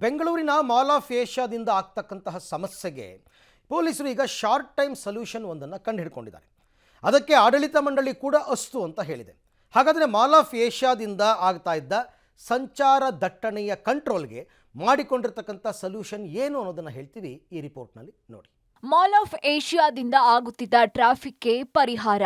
ಬೆಂಗಳೂರಿನ mall of ಏಷ್ಯಾದಿಂದ ಆಗ್ತಕ್ಕಂತಹ ಸಮಸ್ಯೆಗೆ ಪೊಲೀಸರು ಈಗ ಶಾರ್ಟ್ ಟೈಮ್ ಸೊಲ್ಯೂಷನ್ ಒಂದನ್ನು ಕಂಡುಹಿಡ್ಕೊಂಡಿದ್ದಾರೆ. ಅದಕ್ಕೆ ಆಡಳಿತ ಮಂಡಳಿ ಕೂಡ ಅಸ್ತು ಅಂತ ಹೇಳಿದೆ. ಹಾಗಾದರೆ ಮಾಲ್ ಆಫ್ ಏಷ್ಯಾದಿಂದ ಆಗ್ತಾ ಇದ್ದ ಸಂಚಾರ ದಟ್ಟಣೆಯ ಕಂಟ್ರೋಲ್ಗೆ ಮಾಡಿಕೊಂಡಿರ್ತಕ್ಕಂಥ ಸೊಲ್ಯೂಷನ್ ಏನು ಅನ್ನೋದನ್ನು ಹೇಳ್ತೀವಿ ಈ ರಿಪೋರ್ಟ್ನಲ್ಲಿ ನೋಡಿ. ಮಾಲ್ ಆಫ್ ಏಷ್ಯಾದಿಂದ ಆಗುತ್ತಿದ್ದ ಟ್ರಾಫಿಕ್ಗೆ ಪರಿಹಾರ,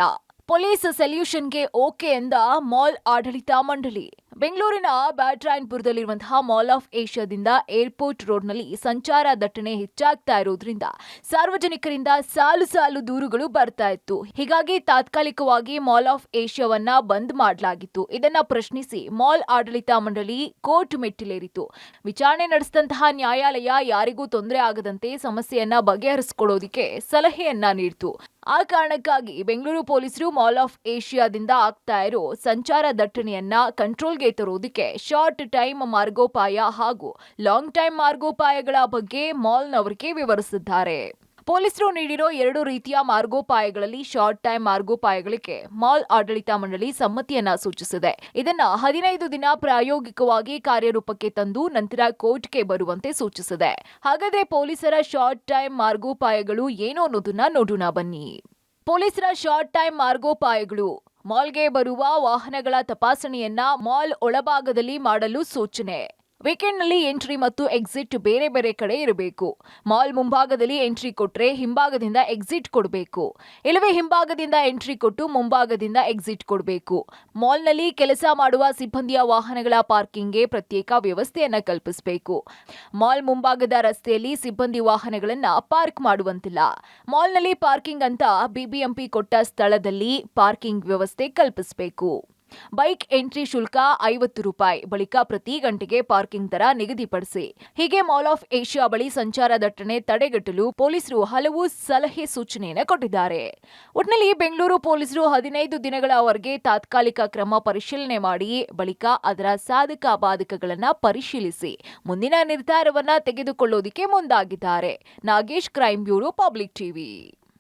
ಪೊಲೀಸ್ ಸೊಲ್ಯೂಷನ್ಗೆ ಓಕೆ ಎಂದ ಮಾಲ್ ಆಡಳಿತ ಮಂಡಳಿ. ಬೆಂಗಳೂರಿನ ಬ್ಯಾಟ್ರಾಯನ್ಪುರದಲ್ಲಿರುವಂತಹ ಮಾಲ್ ಆಫ್ ಏಷ್ಯಾದಿಂದ ಏರ್ಪೋರ್ಟ್ ರೋಡ್ನಲ್ಲಿ ಸಂಚಾರ ದಟ್ಟಣೆ ಹೆಚ್ಚಾಗ್ತಾ ಇರೋದ್ರಿಂದ ಸಾರ್ವಜನಿಕರಿಂದ ಸಾಲು ಸಾಲು ದೂರುಗಳು ಬರ್ತಾ ಇತ್ತು. ಹೀಗಾಗಿ ತಾತ್ಕಾಲಿಕವಾಗಿ ಮಾಲ್ ಆಫ್ ಏಷ್ಯಾವನ್ನ ಬಂದ್ ಮಾಡಲಾಗಿತ್ತು. ಇದನ್ನ ಪ್ರಶ್ನಿಸಿ ಮಾಲ್ ಆಡಳಿತ ಮಂಡಳಿ ಕೋರ್ಟ್ ಮೆಟ್ಟಿಲೇರಿತು. ವಿಚಾರಣೆ ನಡೆಸಿದಂತಹ ನ್ಯಾಯಾಲಯ ಯಾರಿಗೂ ತೊಂದರೆ ಆಗದಂತೆ ಸಮಸ್ಯೆಯನ್ನ ಬಗೆಹರಿಸಿಕೊಳ್ಳೋದಿಕ್ಕೆ ಸಲಹೆಯನ್ನ ನೀಡಿತು. ಆ ಕಾರಣಕ್ಕಾಗಿ ಬೆಂಗಳೂರು ಪೊಲೀಸರು ಮಾಲ್ ಆಫ್ ಏಷ್ಯಾದಿಂದ ಆಗ್ತಾ ಇರೋ ಸಂಚಾರ ದಟ್ಟಣೆಯನ್ನ ಕಂಟ್ರೋಲ್ಗೆ ತರುವುದಕ್ಕೆ ಶಾರ್ಟ್ ಟೈಮ್ ಮಾರ್ಗೋಪಾಯ ಹಾಗೂ ಲಾಂಗ್ ಟೈಮ್ ಮಾರ್ಗೋಪಾಯಗಳ ಬಗ್ಗೆ ಮಾಲ್ನವರಿಗೆ ವಿವರಿಸಿದ್ದಾರೆ. ಪೊಲೀಸರು ನೀಡಿರೋ 2 ರೀತಿಯ ಮಾರ್ಗೋಪಾಯಗಳಲ್ಲಿ ಶಾರ್ಟ್ ಟೈಮ್ ಮಾರ್ಗೋಪಾಯಗಳಿಗೆ ಮಾಲ್ ಆಡಳಿತ ಮಂಡಳಿ ಸಮ್ಮತಿಯನ್ನ ಸೂಚಿಸಿದೆ. ಇದನ್ನ 15 ದಿನ ಪ್ರಾಯೋಗಿಕವಾಗಿ ಕಾರ್ಯರೂಪಕ್ಕೆ ತಂದು ನಂತರ ಕೋರ್ಟ್ಗೆ ಬರುವಂತೆ ಸೂಚಿಸಿದೆ. ಹಾಗಾದ್ರೆ ಪೊಲೀಸರ ಶಾರ್ಟ್ ಟೈಮ್ ಮಾರ್ಗೋಪಾಯಗಳು ಏನು ಅನ್ನೋದನ್ನ ನೋಡೋಣ ಬನ್ನಿ. ಪೊಲೀಸರ ಶಾರ್ಟ್ ಟೈಮ್ ಮಾರ್ಗೋಪಾಯಗಳು: ಮಾಲ್ಗೆ ಬರುವ ವಾಹನಗಳ ತಪಾಸಣೆಯನ್ನ ಮಾಲ್ ಒಳಭಾಗದಲ್ಲಿ ಮಾಡಲು ಸೂಚನೆ. ವೀಕೆಂಡ್ನಲ್ಲಿ ಎಂಟ್ರಿ ಮತ್ತು ಎಕ್ಸಿಟ್ ಬೇರೆ ಬೇರೆ ಕಡೆ ಇರಬೇಕು. ಮಾಲ್ ಮುಂಭಾಗದಲ್ಲಿ ಎಂಟ್ರಿ ಕೊಟ್ರೆ ಹಿಂಭಾಗದಿಂದ ಎಕ್ಸಿಟ್ ಕೊಡಬೇಕು. ಇಲ್ಲವೇ ಹಿಂಭಾಗದಿಂದ ಎಂಟ್ರಿ ಕೊಟ್ಟು ಮುಂಭಾಗದಿಂದ ಎಕ್ಸಿಟ್ ಕೊಡಬೇಕು. ಮಾಲ್ನಲ್ಲಿ ಕೆಲಸ ಮಾಡುವ ಸಿಬ್ಬಂದಿಯ ವಾಹನಗಳ ಪಾರ್ಕಿಂಗ್ಗೆ ಪ್ರತ್ಯೇಕ ವ್ಯವಸ್ಥೆಯನ್ನ ಕಲ್ಪಿಸಬೇಕು. ಮಾಲ್ ಮುಂಭಾಗದ ರಸ್ತೆಯಲ್ಲಿ ಸಿಬ್ಬಂದಿ ವಾಹನಗಳನ್ನ ಪಾರ್ಕ್ ಮಾಡುವಂತಿಲ್ಲ. ಮಾಲ್ನಲ್ಲಿ ಪಾರ್ಕಿಂಗ್ ಅಂತ ಬಿಬಿಎಂಪಿ ಕೊಟ್ಟ ಸ್ಥಳದಲ್ಲಿ ಪಾರ್ಕಿಂಗ್ ವ್ಯವಸ್ಥೆ ಕಲ್ಪಿಸಬೇಕು. ಬೈಕ್ ಎಂಟ್ರಿ ಶುಲ್ಕ 50 ರೂಪಾಯಿ, ಬಳಿಕ ಪ್ರತಿ ಗಂಟೆಗೆ ಪಾರ್ಕಿಂಗ್ ದರ ನಿಗದಿಪಡಿಸಿ. ಹೀಗೆ ಮಾಲ್ ಆಫ್ ಏಷ್ಯಾ ಬಳಿ ಸಂಚಾರ ದಟ್ಟಣೆ ತಡೆಗಟ್ಟಲು ಪೊಲೀಸರು ಹಲವು ಸಲಹೆ ಸೂಚನೆಯನ್ನು ಕೊಟ್ಟಿದ್ದಾರೆ. ಒಟ್ಟಿನಲ್ಲಿ ಬೆಂಗಳೂರು ಪೊಲೀಸರು 15 ದಿನಗಳವರೆಗೆ ತಾತ್ಕಾಲಿಕ ಕ್ರಮ ಪರಿಶೀಲನೆ ಮಾಡಿ ಬಳಿಕ ಅದರ ಸಾಧಕ ಬಾಧಕಗಳನ್ನು ಪರಿಶೀಲಿಸಿ ಮುಂದಿನ ನಿರ್ಧಾರವನ್ನ ತೆಗೆದುಕೊಳ್ಳೋದಕ್ಕೆ ಮುಂದಾಗಿದ್ದಾರೆ. Nagesh, crime bureau, public TV.